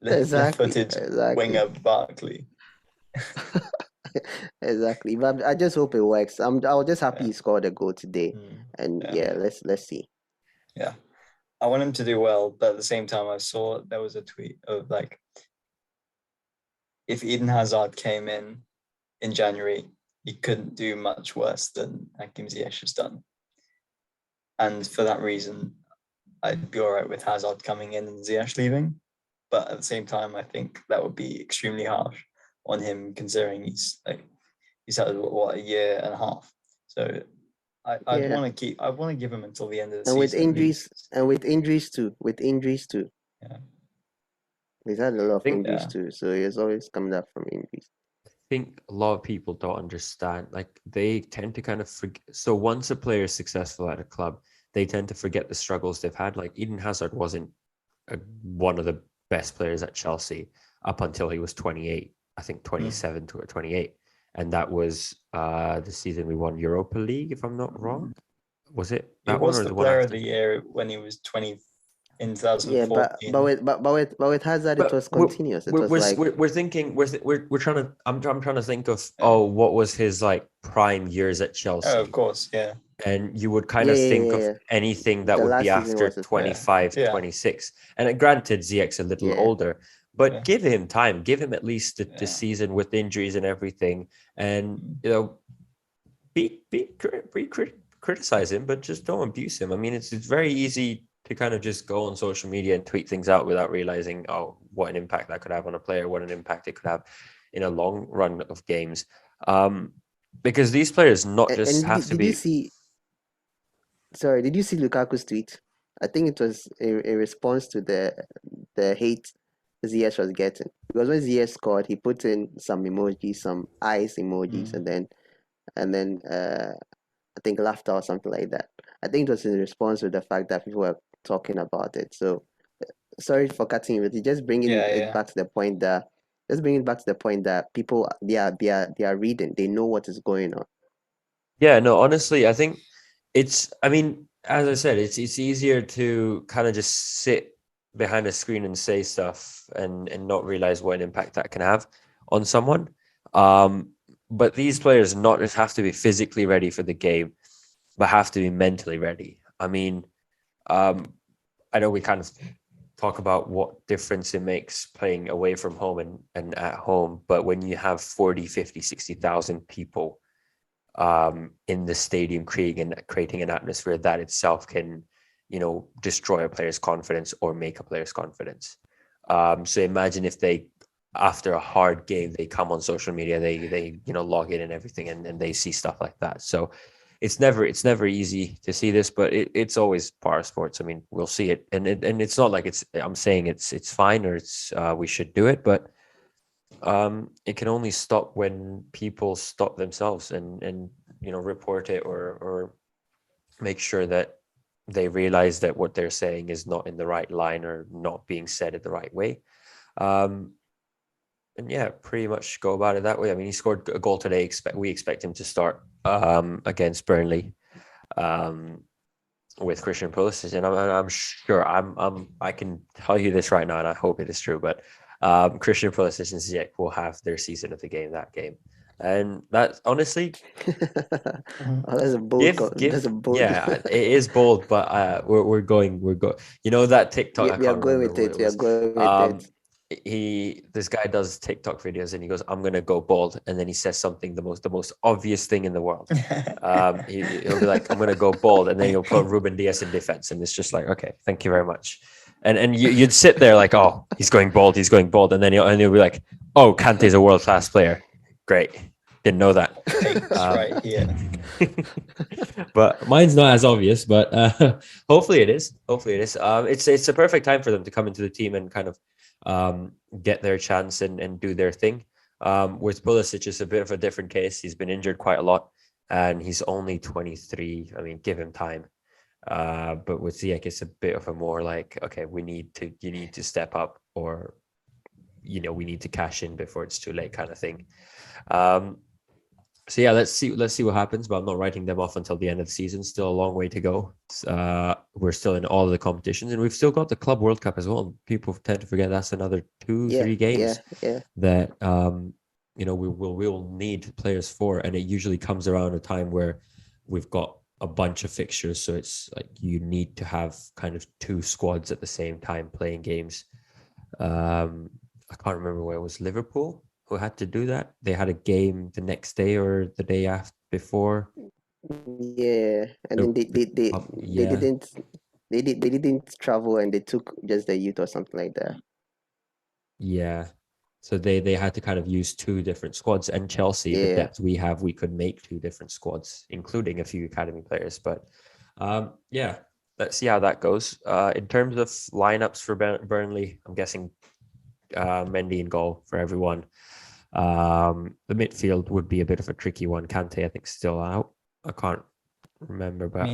Exactly, Left-footed exactly, winger Barkley. exactly. But I just hope it works. I was just happy Yeah. he scored a goal today, and Yeah. yeah, let's see. Yeah. I want him to do well, but at the same time, I saw there was a tweet of like, if Eden Hazard came in January, he couldn't do much worse than Hakim Ziyech has done. And for that reason, I'd be all right with Hazard coming in and Ziyech leaving. But at the same time, I think that would be extremely harsh on him, considering he's had what a year and a half. So I'd Yeah, want to give him until the end of the and with season at injuries, least. with injuries too, Yeah, he's had a lot I of think injuries yeah, too, so he's always coming up from injuries. think a lot of people don't understand. Like they tend to kind of forget. So once a player is successful at a club, they tend to forget the struggles they've had. Like Eden Hazard wasn't one of the best players at Chelsea up until he was 28. I think 27 to 28, and that was the season we won Europa League, if I'm not wrong. Was it he that one was or the the one player of after? the year when he was 20 in Yeah, but 2014. with Hazard, it was But continuous. It was like we're thinking we're trying to I'm trying to think of Yeah. what was his like prime years at Oh, of Chelsea, course, yeah, and you would kind yeah, of yeah, think yeah, of yeah. anything that The would be last season after was yeah, 25 yeah, 26. And granted ZX a little yeah, older, but yeah, give him time, give him at least the yeah. season with injuries and everything, and you know criticize him, but just don't abuse him. I mean, it's very easy to kind of just go on social media and tweet things out without realizing, oh, what an impact that could have on a player, what an impact it could have in a long run of games. Because these players not just and have to did you be. see? Sorry, did you see Lukaku's tweet? I think it was a response to the hate Ziyech was getting because when Ziyech scored, he put in some emojis, some eyes emojis, Mm. and then I think laughter or something like that. I think it was in response to the fact that people were talking about it. So sorry for cutting you, but you just bringing Yeah, it yeah, back to the point that people they are reading, they know what is going on. Yeah, no, honestly, I think I mean, as I said, it's easier to kind of just sit behind a screen and say stuff and not realize what an impact that can have on someone. Um, but these players not just have to be physically ready for the game, but have to be mentally ready. I mean, um, I know we kind of talk about what difference it makes playing away from home and at home, but when you have 40, 50, 60,000 people in the stadium creating an atmosphere that itself can, destroy a player's confidence or make a player's confidence. So imagine if they, after a hard game, they come on social media, they log in and everything, and they see stuff like that. So it's never easy to see this, but it's always part of sports. I mean, we'll see it, and it's not like I'm saying it's fine or it's we should do it, but it can only stop when people stop themselves and report it or make sure that they realize that what they're saying is not in the right line or not being said in the right way. And yeah, pretty much go about it that way. I mean, he scored a goal today. We expect him to start against Burnley with Christian Pulisic, and I'm sure I can tell you this right now, and I hope it is true. But Christian Pulisic and Ziyech will have their season of the game that game, and that honestly, Oh, that's a bold. That's a bold. yeah, it is bold, but we're going. You know that TikTok? I We are can't going remember with what it. it We are was. going with it. This guy does TikTok videos and he goes, I'm gonna go bold, and then he says something the most obvious thing in the world. He'll be like, I'm gonna go bold, and then he'll put Ruben Diaz in defense, and it's just like, okay, thank you very much. And you'd sit there like, oh, he's going bold, and then he'll be like, oh, Kante's a world class player, great, didn't know that. That's right here. But mine's not as obvious, but hopefully it is. It's a perfect time for them to come into the team and kind of get their chance and do their thing. With Pulisic, it's a bit of a different case. He's been injured quite a lot, and he's only 23. I mean, give him time. But with Ziyech, it's a bit of a more like, okay, you need to step up, or we need to cash in before it's too late, kind of thing. So yeah, let's see what happens. But I'm not writing them off until the end of the season. Still a long way to go. We're still in all of the competitions, and we've still got the Club World Cup as well. People tend to forget that's another 2-3 games that we will need players for, and it usually comes around a time where we've got a bunch of fixtures. So it's like you need to have kind of two squads at the same time playing games. I can't remember where it was. Liverpool who had to do that. They had a game the next day or the day after before. Yeah, and then they didn't travel, and they took just the youth or something like that. Yeah, so they had to kind of use two different squads. And Chelsea, the depth we have, we could make two different squads, including a few academy players. But yeah, let's see how that goes. In terms of lineups for Burnley, I'm guessing Mendy in goal for everyone. The midfield would be a bit of a tricky one. Kante, I think, still out. I can't remember, but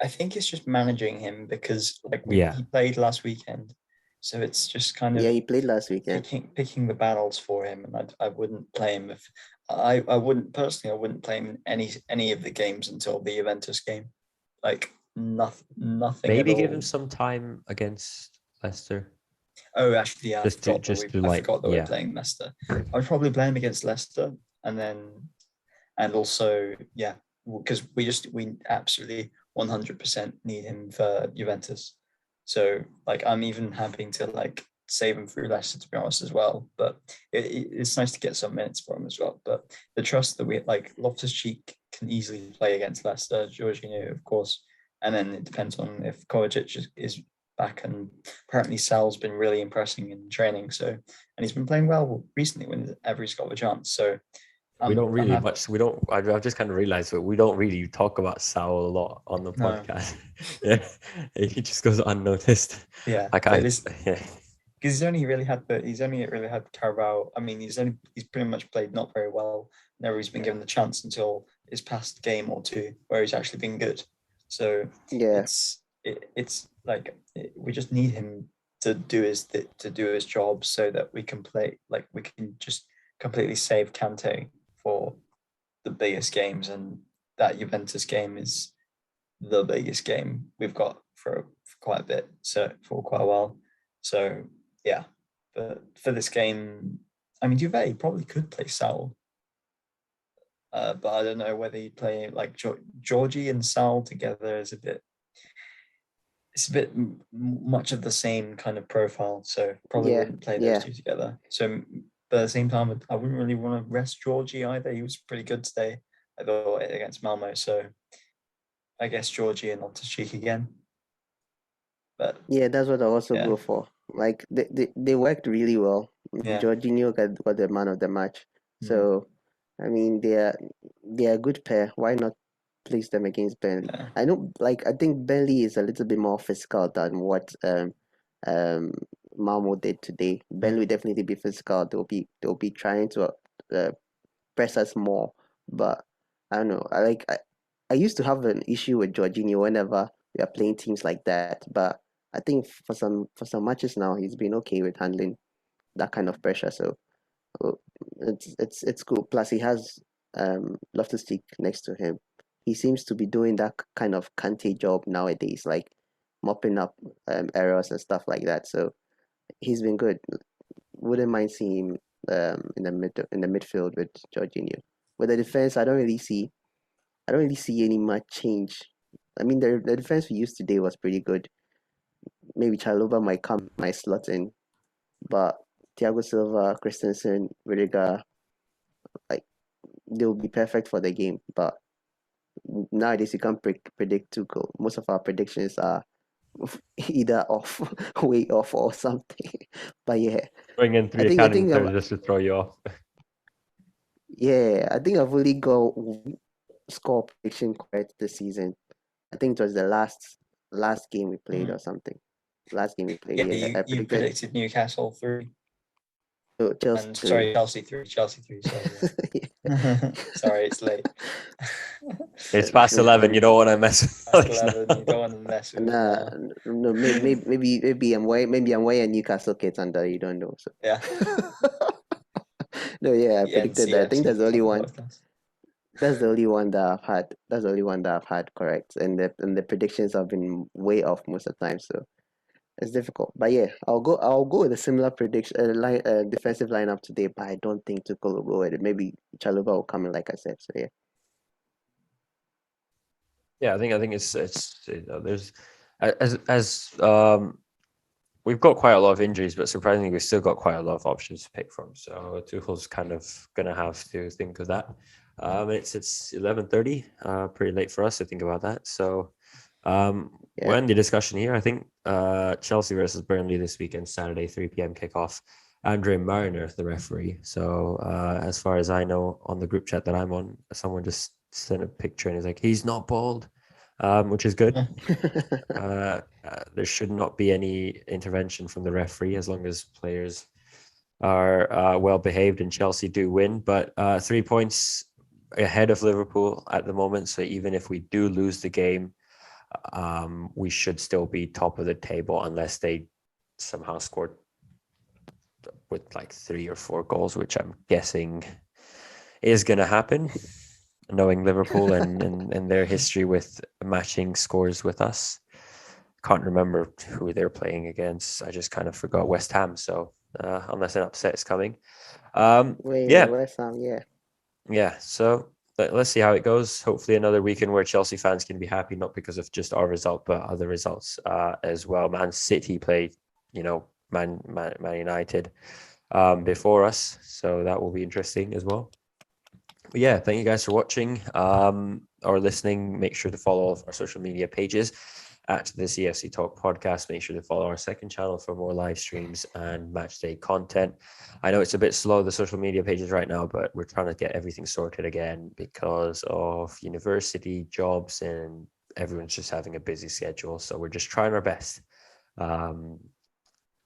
I think it's just managing him because he played last weekend, so it's just kind of he played last weekend. Picking the battles for him, and I wouldn't play him if I wouldn't personally. I wouldn't play him in any of the games until the Juventus game. Like nothing. Maybe give him some time against Leicester. Oh, actually, yeah, I forgot that we're playing Leicester. I would probably play him against Leicester, and also, yeah, because we absolutely 100% need him for Juventus. So, I'm even having to save him through Leicester, to be honest, as well. But it's nice to get some minutes for him as well. But the trust that we Loftus-Cheek can easily play against Leicester, Jorginho, of course, and then it depends on if Kovacic is back, and apparently Sal's been really impressing in training. So, and he's been playing well recently whenever he's got the chance. So we don't really much. We don't. I've just kind of realized that we don't really talk about Sal a lot on the podcast. Yeah, he just goes unnoticed. Yeah, because he's only really had Carabao. I mean, he's pretty much played not very well. Never he's been given the chance until his past game or two, where he's actually been good. So it's we just need him to do his job so that we can play. We can just completely save Kante for the biggest games, and that Juventus game is the biggest game we've got for quite a bit, so for quite a while. So yeah, but for this game, I mean, Juve probably could play Sal, but I don't know whether he'd play Georgie and Sal together is a bit much of the same kind of profile, so probably wouldn't play those two together. So, but at the same time, I wouldn't really want to rest Georgie either. He was pretty good today, I thought, against Malmo. So I guess Georgie and Loftus-Cheek again. But yeah, that's what I also go for. like they worked really well. Yeah. Jorginho got the man of the match. Mm. So I mean they are a good pair. Why not place them against Burnley? Yeah. I know, like, I think Burnley is a little bit more physical than what Malmo did today. Burnley will definitely be physical. They'll be trying to press us more. But I don't know. I used to have an issue with Jorginho whenever we are playing teams like that. But I think for some matches now he's been okay with handling that kind of pressure. So uh, it's cool. Plus he has Loftus Cheek next to him. He seems to be doing that kind of Kante job nowadays, like mopping up errors and stuff like that. So he's been good. Wouldn't mind seeing him in the midfield with Jorginho. With the defense, I don't really see any much change. I mean, the defense we used today was pretty good. Maybe Chalobah might slot in, but Thiago Silva, Christensen, Rudiger, like, they'll be perfect for the game. But nowadays you can't predict Tuchel. Most of our predictions are either off, way off, or something. But yeah, Bring in I three think I academy think players just to throw you off. I think I've only got one score prediction correct this season. I think it was the last game we played or something. Last game we played, Yeah, I you predicted Newcastle 3 Chelsea and 3. sorry, Chelsea 3. Sorry, yeah. Sorry, it's late. It's past 11. You don't want to mess with Past Alex 11. You don't want to mess with Nah, him no, maybe I'm wearing Newcastle kits under. You don't know, so. Yeah. No, yeah, I The predicted that. I think that's the only one. podcast. That's the only one that I've had. That's the only one that I've had correct, and the predictions have been way off most of the time. So it's difficult. But yeah, I'll go with a similar prediction defensive lineup today. But I don't think Tuchel will go with it. Maybe Chalobah will come in, like I said. So yeah. Yeah, I think it's there's as we've got quite a lot of injuries, but surprisingly we've still got quite a lot of options to pick from. So Tuchel's kind of gonna have to think of that. It's 11:30, pretty late for us to think about that. So we're in the discussion here. I think Chelsea versus Burnley this weekend, Saturday, 3 p.m. kickoff. Andre Mariner, the referee. So as far as I know, on the group chat that I'm on, someone just sent a picture and is like, he's not bald, which is good. There should not be any intervention from the referee as long as players are well behaved and Chelsea do win. But 3 points ahead of Liverpool at the moment. So even if we do lose the game, we should still be top of the table unless they somehow scored with like 3 or 4 goals, which I'm guessing is going to happen, knowing Liverpool and their history with matching scores with us. Can't remember who they're playing against. I just kind of forgot. West Ham. So unless an upset is coming. West Ham, yeah. Yeah. So let's see how it goes. Hopefully another weekend where Chelsea fans can be happy, not because of just our result, but other results as well. Man City played, Man United before us. So that will be interesting as well. But yeah, thank you guys for watching or listening. Make sure to follow all of our social media pages at the CFC Talk podcast. Make sure to follow our second channel for more live streams and match day content. I know it's a bit slow, the social media pages right now, but we're trying to get everything sorted again because of university, jobs, and everyone's just having a busy schedule. So we're just trying our best.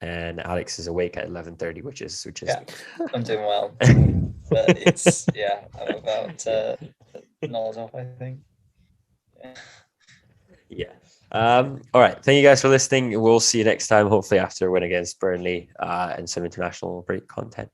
And Alex is awake at 11:30, which is I'm doing well. But it's I'm about nod off, I think. Yeah. All right. Thank you guys for listening. We'll see you next time, hopefully after a win against Burnley and some international break content.